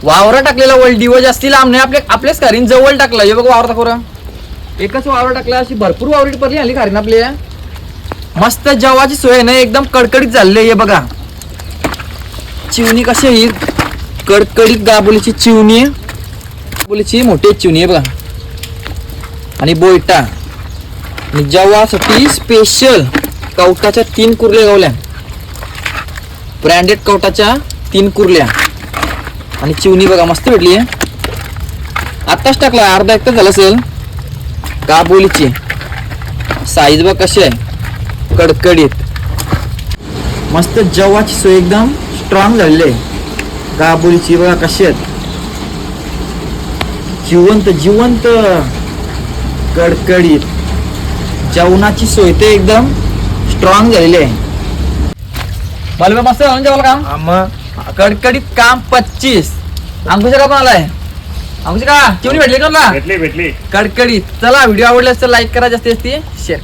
वावरा टाकलेला वळ जास्ती लांब नाही, आपल्याच खारीन जवळ टाकला. हे बघ वावर दाखव, एकच वावर टाकला. अशी भरपूर वावरी पडली आली खारीन आपली. मस्त जेवाची सोय ना एकदम कडकडीत झालेली. हे बघा चिवणी कशी ही कडकडीत गाबोलीची चिवणी, गाबोलीची मोठी चिवणी आहे बघा. आणि बोयटा आणि जेवासाठी स्पेशल कवटाच्या 3 कुर्ल्या गावल्या, ब्रँडेड कवटाच्या 3 कुर्ल्या. आणि चिवणी बघा मस्त भेटली आहे. आत्ताच टाकला, अर्धा एक तास झाला असेल. गाबोलीची साईज बघ कशी आहे, कडकडीत मस्त. जेवाची सोय एकदम स्ट्रॉंग झालेली आहे. गाबोलीची बघा कशी आहेत, जिवंत जिवंत कडकडीत. जेवणाची सोय ते एकदम स्ट्रॉंग झालेली आहे. मला मस्त जेवलं काम, कडकडीत काम. 25 अंकुशा का पण आलाय. अंकुशा का चिवणी भेटली का? भेटली कडकडीत. चला व्हिडिओ आवडला तर लाईक करा, जास्तीत जास्त शेअर.